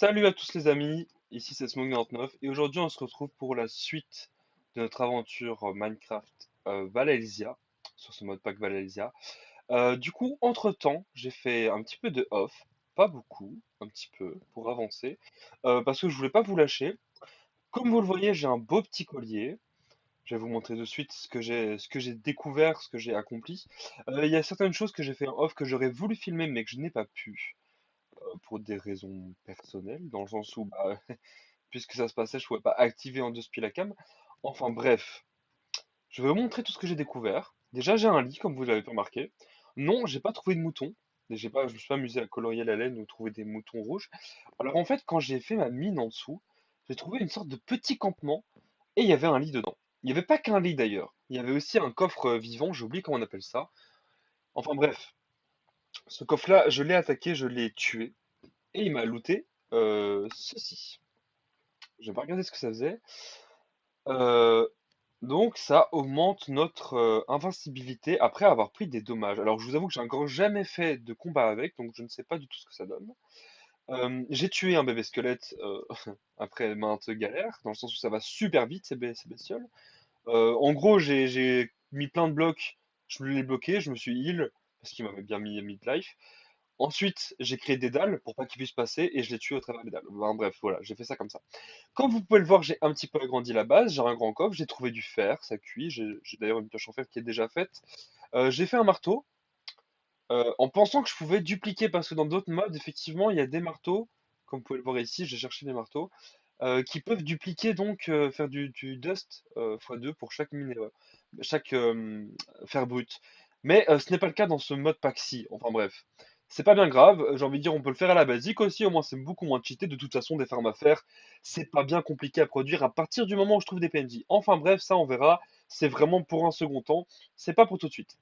Salut à tous les amis, ici c'est Smog99 et aujourd'hui on se retrouve pour la suite de notre aventure Minecraft Valencia, sur ce mode pack Valencia. Du coup, entre-temps, j'ai fait un petit peu de off, pas beaucoup, un petit peu, pour avancer, parce que je voulais pas vous lâcher. Comme vous le voyez, j'ai un beau petit collier. Je vais vous montrer de suite ce que j'ai découvert, ce que j'ai accompli. Il y a certaines choses que j'ai fait en off que j'aurais voulu filmer mais que je n'ai pas pu, pour des raisons personnelles, dans le sens où puisque ça se passait, je pouvais pas activer en deux spies la cam. Enfin bref, je vais vous montrer tout ce que j'ai découvert. Déjà, j'ai un lit, comme vous l'avez pu remarquer. Non, j'ai pas trouvé de mouton. Je me suis pas amusé à colorier la laine ou trouver des moutons rouges. Alors en fait, quand j'ai fait ma mine en dessous, j'ai trouvé une sorte de petit campement et il y avait un lit dedans. Il n'y avait pas qu'un lit d'ailleurs. Il y avait aussi un coffre vivant, j'ai oublié comment on appelle ça. Enfin bref, ce coffre-là, je l'ai attaqué, je l'ai tué et il m'a looté ceci. Je vais pas regarder ce que ça faisait. Euh, donc ça augmente notre invincibilité après avoir pris des dommages. Alors je vous avoue que j'ai encore jamais fait de combat avec, donc je ne sais pas du tout ce que ça donne. J'ai tué un bébé squelette après maintes galères, dans le sens où ça va super vite ces bestioles. En gros j'ai mis plein de blocs, je me l'ai bloqué, je me suis heal, parce qu'il m'avait bien mis mid-life. Ensuite j'ai créé des dalles pour pas qu'il puisse passer et je l'ai tué au travers des dalles. Enfin, bref, voilà, j'ai fait ça comme ça. Comme vous pouvez le voir, j'ai un petit peu agrandi la base, j'ai un grand coffre, j'ai trouvé du fer, ça cuit, j'ai d'ailleurs une pioche en fer qui est déjà faite. J'ai fait un marteau, en pensant que je pouvais dupliquer, parce que dans d'autres modes, effectivement, il y a des marteaux, comme vous pouvez le voir ici, j'ai cherché des marteaux, qui peuvent dupliquer, donc faire du dust x2 pour chaque minerai, chaque fer brut. Mais ce n'est pas le cas dans ce mode Paxi, enfin bref. C'est pas bien grave, j'ai envie de dire, on peut le faire à la basique aussi, au moins c'est beaucoup moins cheaté. De toute façon, des fermes à faire, c'est pas bien compliqué à produire à partir du moment où je trouve des PNJ. Enfin bref, ça on verra, c'est vraiment pour un second temps, c'est pas pour tout de suite.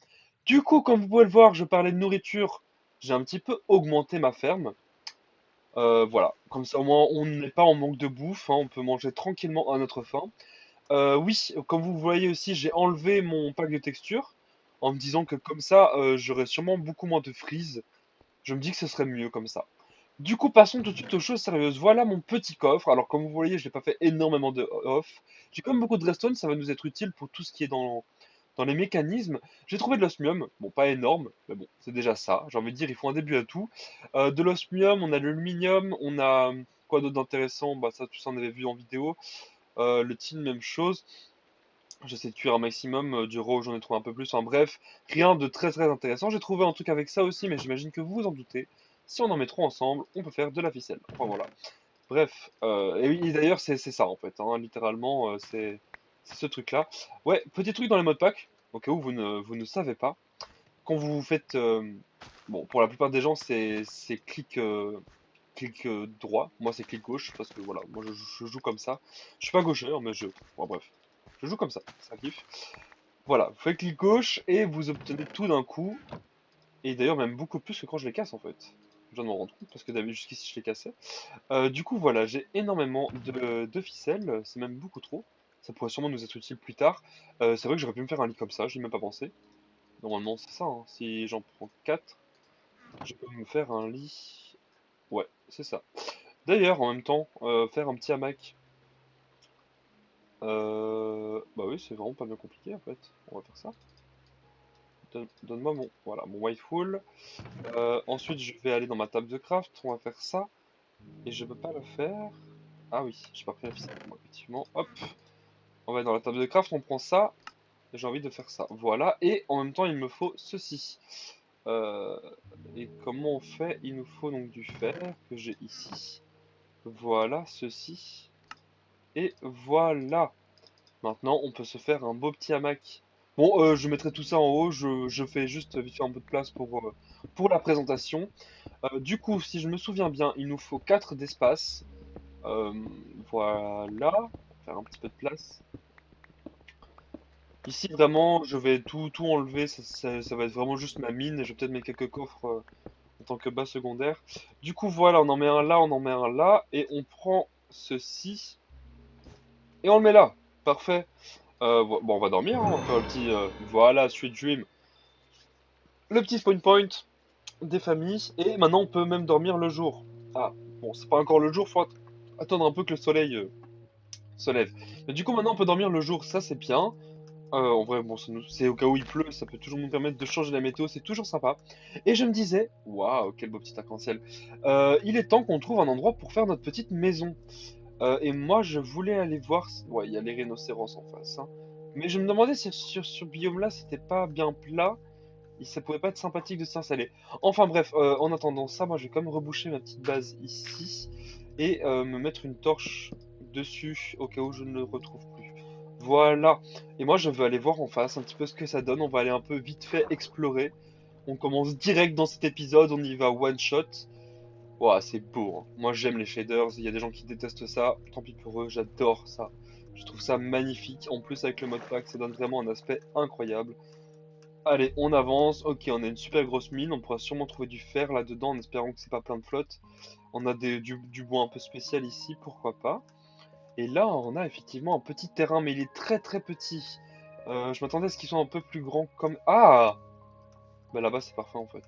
Du coup, comme vous pouvez le voir, je parlais de nourriture, j'ai un petit peu augmenté ma ferme. Voilà, comme ça au moins on n'est pas en manque de bouffe, hein, on peut manger tranquillement à notre faim. Oui, comme vous voyez aussi, j'ai enlevé mon pack de texture en me disant que comme ça, j'aurais sûrement beaucoup moins de freeze. Je me dis que ce serait mieux comme ça. Du coup, passons tout de suite aux choses sérieuses. Voilà mon petit coffre. Alors, comme vous voyez, je n'ai pas fait énormément de off. J'ai quand même beaucoup de redstone, ça va nous être utile pour tout ce qui est dans les mécanismes. J'ai trouvé de l'osmium. Bon, pas énorme, mais bon, c'est déjà ça. J'ai envie de dire, il faut un début à tout. De l'osmium, on a de l'aluminium, on a quoi d'autre d'intéressant? Bah, ça, tout ça, on avait vu en vidéo. Le tin, même chose. J'essaie de cuire un maximum. Du raw, j'en ai trouvé un peu plus. En bref, rien de très très intéressant. J'ai trouvé un truc avec ça aussi, mais j'imagine que vous vous en doutez. Si on en met trop ensemble, on peut faire de la ficelle. Enfin voilà. Bref, et oui, d'ailleurs, c'est ça en fait, hein, littéralement, c'est ce truc-là. Ouais, petit truc dans les modes pack, au cas où vous ne savez pas. Quand vous faites. Bon, pour la plupart des gens, c'est clic droit. Moi, c'est clic gauche, parce que voilà, moi je joue comme ça. Je suis pas gaucher, mais je. Bon, bref. Je joue comme ça kiffe. Voilà, vous faites clic gauche et vous obtenez tout d'un coup. Et d'ailleurs, même beaucoup plus que quand je les casse en fait. Je viens de m'en rendre compte parce que d'habitude, jusqu'ici, je les cassais. Du coup, voilà, j'ai énormément de ficelles, c'est même beaucoup trop. Ça pourrait sûrement nous être utile plus tard. C'est vrai que j'aurais pu me faire un lit comme ça, j'y ai même pas pensé. Normalement, c'est ça, hein. Si j'en prends 4, je peux me faire un lit. Ouais, c'est ça. D'ailleurs, en même temps, faire un petit hamac. Bah oui, c'est vraiment pas bien compliqué en fait. On va faire ça. Donne-moi mon, voilà, mon white full. Ensuite, je vais aller dans ma table de craft. On va faire ça. Et je peux pas le faire. Ah oui, j'ai pas pris la ficelle. Bon, effectivement, hop. On va dans la table de craft, on prend ça. J'ai envie de faire ça. Voilà. Et en même temps, il me faut ceci. Euh, et comment on fait? Il nous faut donc du fer que j'ai ici. Voilà, ceci. Et voilà. Maintenant, on peut se faire un beau petit hamac. Bon, je mettrai tout ça en haut. Je fais juste vite fait un peu de place pour la présentation. Du coup, si je me souviens bien, il nous faut 4 d'espace. Euh, voilà. Faire un petit peu de place. Ici, vraiment, je vais tout enlever. Ça va être vraiment juste ma mine. Et je vais peut-être mettre quelques coffres en tant que base secondaire. Du coup, voilà, on en met un là, on en met un là. Et on prend ceci. Et on le met là. Parfait. Bon, on va dormir, hein. On va faire le petit. Voilà, Sweet Dream. Le petit spawn point des familles. Et maintenant, on peut même dormir le jour. Ah. Bon, c'est pas encore le jour, faut attendre un peu que le soleil se lève. Mais du coup, maintenant, on peut dormir le jour, ça c'est bien. En vrai, bon, c'est au cas où il pleut, ça peut toujours nous permettre de changer la météo, c'est toujours sympa. Et je me disais, waouh, quel beau petit arc-en-ciel. Il est temps qu'on trouve un endroit pour faire notre petite maison. Et moi, je voulais aller voir. Ouais, il y a les rhinocéros en face, hein. Mais je me demandais si sur biome-là, c'était pas bien plat. Et ça pourrait pas être sympathique de s'installer. Enfin bref, en attendant ça, moi je vais quand même reboucher ma petite base ici. Et me mettre une torche dessus au cas où je ne le retrouve plus. Voilà. Et moi je veux aller voir en face un petit peu ce que ça donne. On va aller un peu vite fait explorer. On commence direct dans cet épisode, on y va one shot. Ouah, c'est beau, hein. Moi j'aime les shaders, il y a des gens qui détestent ça, tant pis pour eux, j'adore ça. Je trouve ça magnifique, en plus avec le modpack ça donne vraiment un aspect incroyable. Allez, on avance, ok on a une super grosse mine, on pourra sûrement trouver du fer là-dedans en espérant que c'est pas plein de flotte. On a du bois un peu spécial ici, pourquoi pas. Et là on a effectivement un petit terrain, mais il est très très petit. Je m'attendais à ce qu'il soit un peu plus grand comme... Ah! Bah là-bas c'est parfait en fait.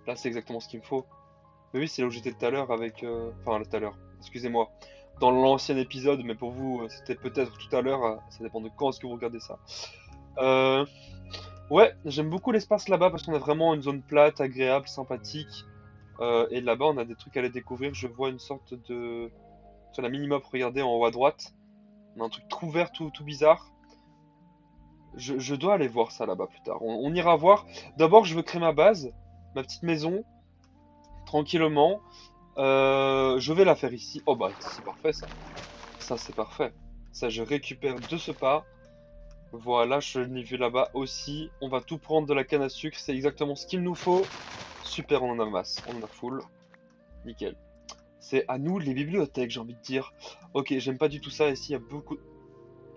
Là c'est exactement ce qu'il me faut. Mais oui, c'est là où j'étais tout à l'heure avec... Enfin, tout à l'heure, excusez-moi. Dans l'ancien épisode, mais pour vous, c'était peut-être tout à l'heure, ça dépend de quand est-ce que vous regardez ça. Euh... Ouais, j'aime beaucoup l'espace là-bas parce qu'on a vraiment une zone plate, agréable, sympathique. Et là-bas, on a des trucs à aller découvrir. Je vois une sorte de... Sur la minimap, regardez en haut à droite. On a un truc tout vert, tout bizarre. Je dois aller voir ça là-bas plus tard. On ira voir. D'abord, je veux créer ma base, ma petite maison, tranquillement. Je vais la faire ici. Oh bah c'est parfait ça. Ça c'est parfait. Ça je récupère de ce pas. Voilà, je l'ai vu là-bas aussi. On va tout prendre de la canne à sucre. C'est exactement ce qu'il nous faut. Super, on en a masse. On en a full. Nickel. C'est à nous les bibliothèques, j'ai envie de dire. Ok, j'aime pas du tout ça. Ici, il y a beaucoup...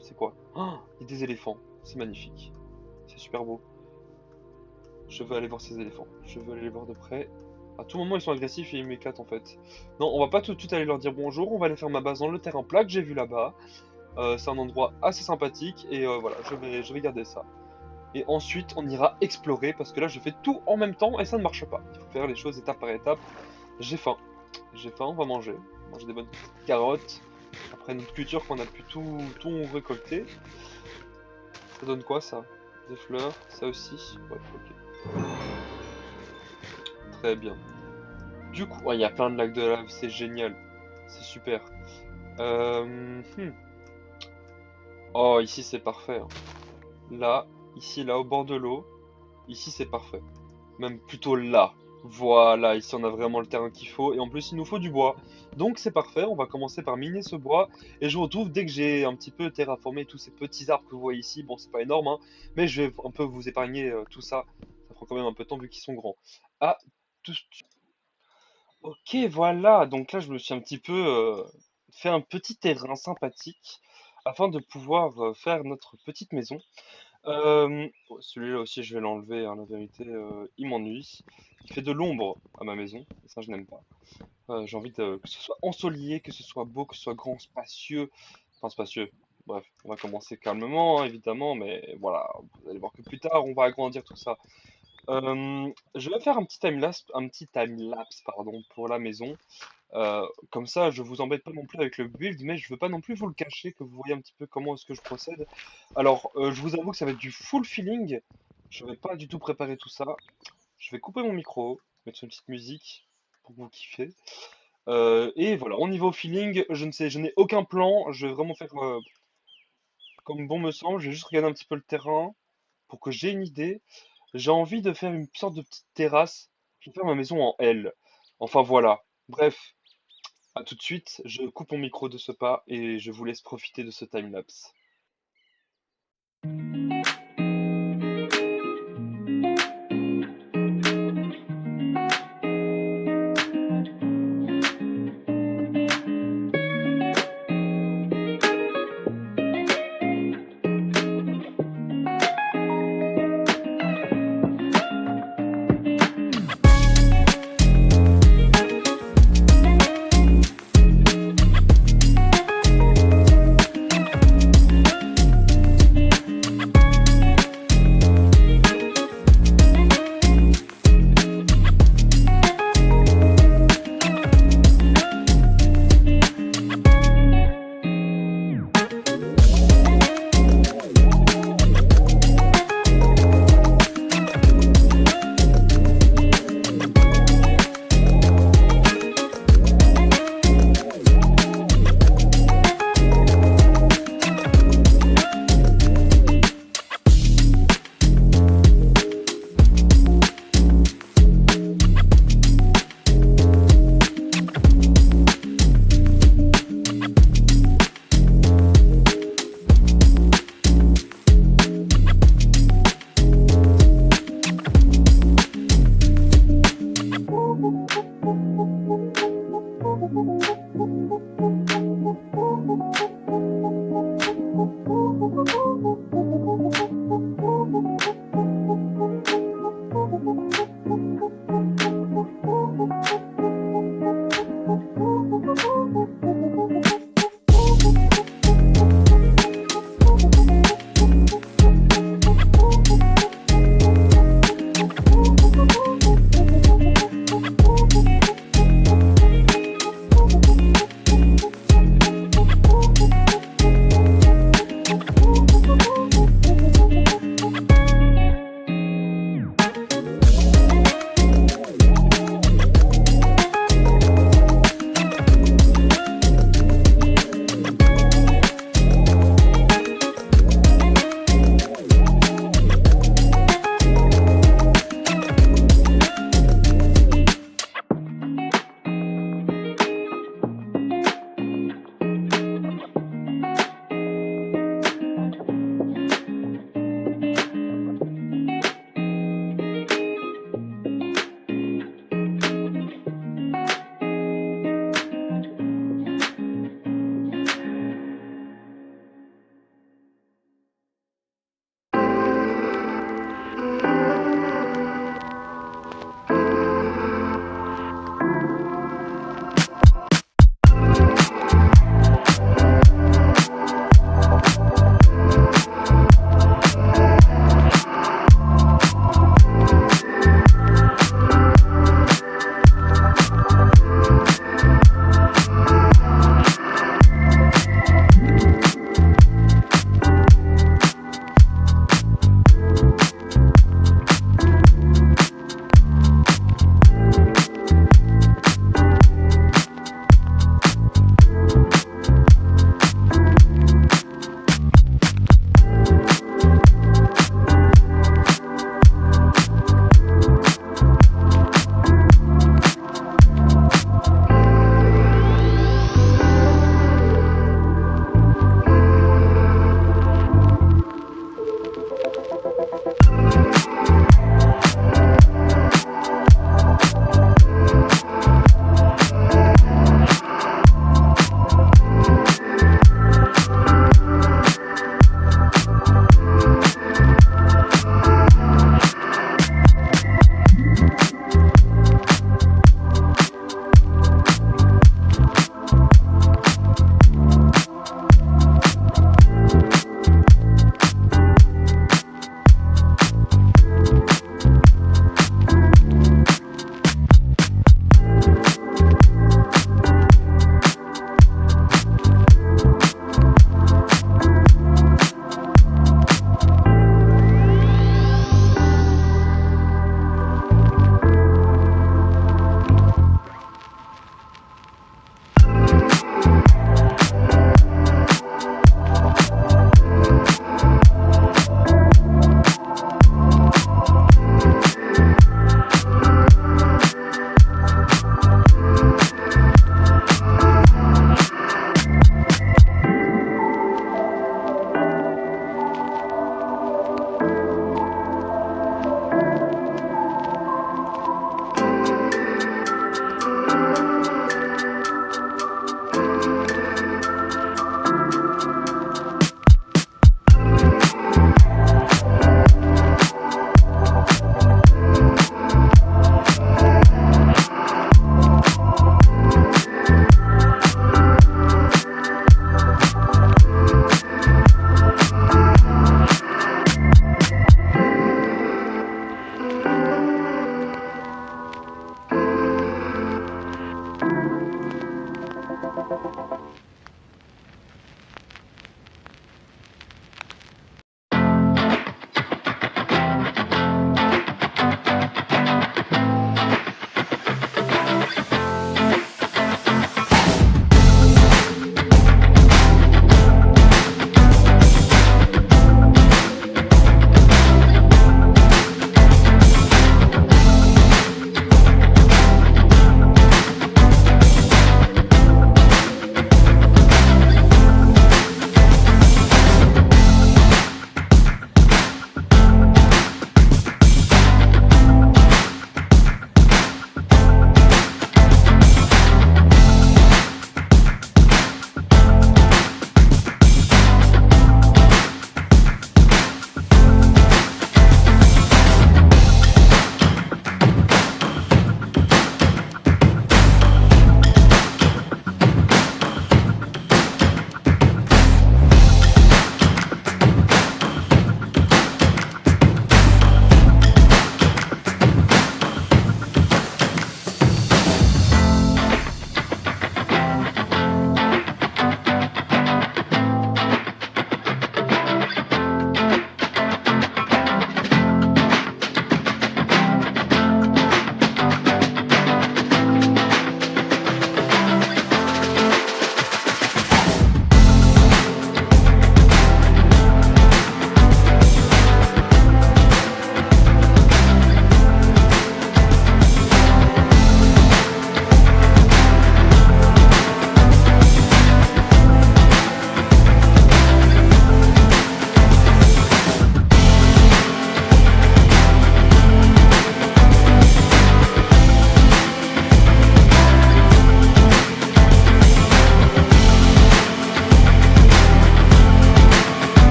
C'est quoi? Ah, il y a des éléphants. C'est magnifique. C'est super beau. Je veux aller voir ces éléphants. Je veux aller les voir de près. À tout moment, ils sont agressifs et ils m'éclatent en fait. Non, on va pas tout de suite aller leur dire bonjour. On va aller faire ma base dans le terrain plat que j'ai vu là-bas. C'est un endroit assez sympathique et voilà, je vais garder ça. Et ensuite, on ira explorer parce que là, je fais tout en même temps et ça ne marche pas. Il faut faire les choses étape par étape. J'ai faim. J'ai faim, on va manger. Manger des bonnes petites carottes. Après notre culture qu'on a pu tout récolter. Ça donne quoi ça? Des fleurs, ça aussi. Ouais, ok. Très bien. Du coup, ouais, il y a plein de lacs de lave, c'est génial. C'est super. Hmm. Oh, ici c'est parfait, hein. Là, ici, là, au bord de l'eau. Ici c'est parfait. Même plutôt là. Voilà, ici on a vraiment le terrain qu'il faut. Et en plus, il nous faut du bois. Donc c'est parfait, on va commencer par miner ce bois. Et je vous retrouve dès que j'ai un petit peu terraformé tous ces petits arbres que vous voyez ici. Bon, c'est pas énorme, hein, mais je vais un peu vous épargner tout ça. Ça prend quand même un peu de temps vu qu'ils sont grands. Ah, tout, ok, voilà. Donc là, je me suis un petit peu fait un petit terrain sympathique afin de pouvoir faire notre petite maison. Celui-là aussi, je vais l'enlever, hein, la vérité, il m'ennuie. Il fait de l'ombre à ma maison, et ça, je n'aime pas. J'ai envie que ce soit ensoleillé, que ce soit beau, que ce soit grand, spacieux. Enfin, spacieux. Bref, on va commencer calmement, hein, évidemment, mais voilà, vous allez voir que plus tard, on va agrandir tout ça. Je vais faire un petit time-lapse, pardon, pour la maison. Comme ça, je vous embête pas non plus avec le build, mais je veux pas non plus vous le cacher, que vous voyez un petit peu comment est-ce que je procède. Alors, je vous avoue que ça va être du full feeling. Je vais pas du tout préparer tout ça. Je vais couper mon micro, mettre une petite musique pour que vous kiffiez. Et voilà, on y va au feeling. Je ne sais, je n'ai aucun plan. Je vais vraiment faire comme bon me semble. Je vais juste regarder un petit peu le terrain pour que j'ai une idée. J'ai envie de faire une sorte de petite terrasse. Je vais faire ma maison en L. Enfin voilà. Bref, à tout de suite. Je coupe mon micro de ce pas et je vous laisse profiter de ce time-lapse.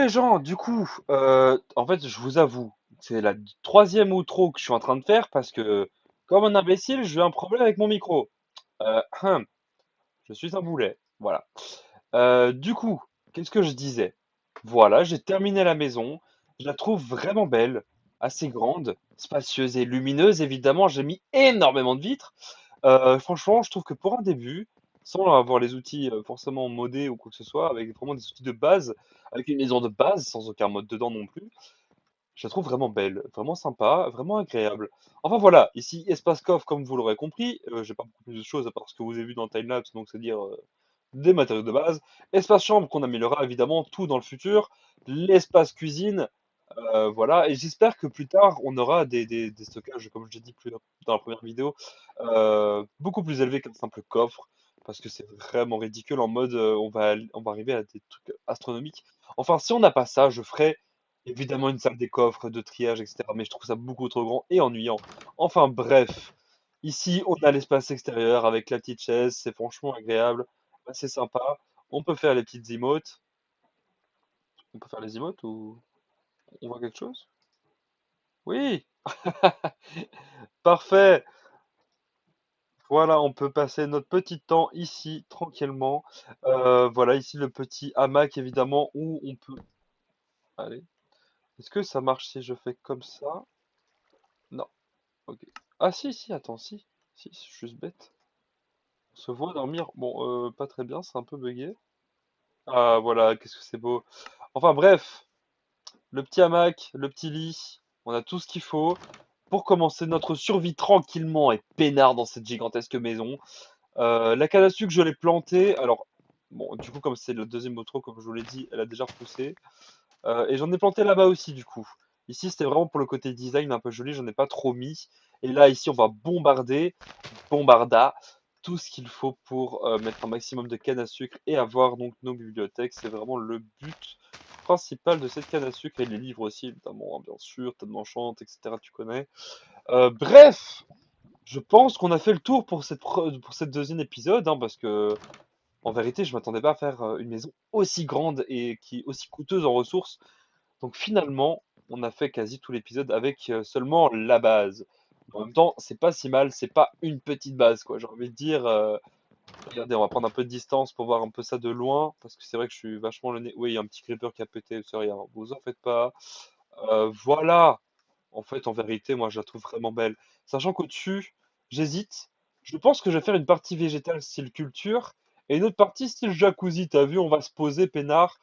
les gens, du coup, en fait, je vous avoue, c'est la troisième outro que je suis en train de faire parce que, comme un imbécile, j'ai eu un problème avec mon micro. Hum, je suis un boulet, voilà. Du coup, qu'est-ce que je disais? Voilà, j'ai terminé la maison. Je la trouve vraiment belle, assez grande, spacieuse et lumineuse. Évidemment, j'ai mis énormément de vitres. Franchement, je trouve que pour un début, sans avoir les outils forcément modés ou quoi que ce soit, avec vraiment des outils de base, avec une maison de base, sans aucun mode dedans non plus, je la trouve vraiment belle, vraiment sympa, vraiment agréable. Enfin voilà, ici, espace coffre, comme vous l'aurez compris, j'ai pas beaucoup plus de choses à part ce que vous avez vu dans le timelapse, donc c'est-à-dire des matériaux de base. Espace chambre qu'on améliorera évidemment tout dans le futur. L'espace cuisine, voilà. Et j'espère que plus tard, on aura des stockages, comme je l'ai dit plus dans la première vidéo, beaucoup plus élevés qu'un simple coffre. Parce que c'est vraiment ridicule en mode on va arriver à des trucs astronomiques. Enfin, si on n'a pas ça, je ferai évidemment une salle des coffres, de triage, etc. Mais je trouve ça beaucoup trop grand et ennuyant. Enfin bref, ici on a l'espace extérieur avec la petite chaise, c'est franchement agréable, c'est sympa. On peut faire les petites emotes. On peut faire les emotes ou on voit quelque chose? Oui, parfait. Voilà, on peut passer notre petit temps ici tranquillement. Voilà, ici le petit hamac évidemment où on peut. Allez, est-ce que ça marche si je fais comme ça? Non, ok. Ah si, si, attends, si. Si, c'est juste bête. On se voit dormir. Bon, pas très bien, c'est un peu bugué. Ah voilà, qu'est-ce que c'est beau. Enfin bref, le petit hamac, le petit lit, on a tout ce qu'il faut pour commencer notre survie tranquillement et peinard dans cette gigantesque maison. La canne à sucre, je l'ai plantée. Alors, bon, du coup, comme c'est le deuxième outro, comme je vous l'ai dit, elle a déjà repoussé. Et j'en ai planté là-bas aussi, du coup. Ici, c'était vraiment pour le côté design un peu joli, j'en ai pas trop mis. Et là, ici, on va bombarder, bombarda, tout ce qu'il faut pour mettre un maximum de canne à sucre et avoir donc nos bibliothèques. C'est vraiment le but principal de cette canne à sucre et les livres aussi, évidemment, hein, bien sûr, tellement chante, etc. Tu connais. Bref, je pense qu'on a fait le tour pour pour cette deuxième épisode, hein, parce que en vérité, je m'attendais pas à faire une maison aussi grande et qui est aussi coûteuse en ressources. Donc finalement, on a fait quasi tout l'épisode avec seulement la base. En même temps, c'est pas si mal, c'est pas une petite base, quoi. J'ai envie de dire, regardez, on va prendre un peu de distance pour voir un peu ça de loin, parce que c'est vrai que je suis vachement le nez. Oui, il y a un petit creeper qui a pété, c'est rien, vous en faites pas. Voilà. En fait, en vérité, moi, je la trouve vraiment belle. Sachant qu'au-dessus, j'hésite. Je pense que je vais faire une partie végétale style culture et une autre partie style jacuzzi. T'as vu, on va se poser peinard.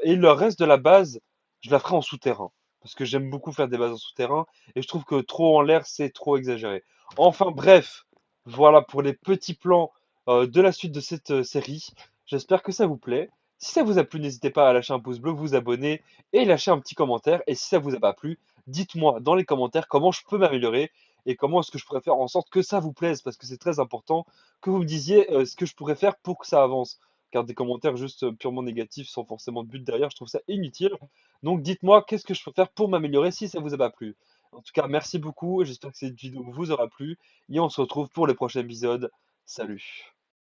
Et le reste de la base, je la ferai en souterrain. Parce que j'aime beaucoup faire des bases en souterrain et je trouve que trop en l'air, c'est trop exagéré. Enfin, bref, voilà pour les petits plans de la suite de cette série. J'espère que ça vous plaît. Si ça vous a plu, n'hésitez pas à lâcher un pouce bleu, vous abonner et lâcher un petit commentaire. Et si ça vous a pas plu, dites-moi dans les commentaires comment je peux m'améliorer et comment est-ce que je pourrais faire en sorte que ça vous plaise, parce que c'est très important que vous me disiez ce que je pourrais faire pour que ça avance. Car des commentaires juste purement négatifs sans forcément de but derrière, je trouve ça inutile. Donc dites-moi qu'est-ce que je peux faire pour m'améliorer si ça vous a pas plu. En tout cas, merci beaucoup, j'espère que cette vidéo vous aura plu et on se retrouve pour le prochain épisode. Salut!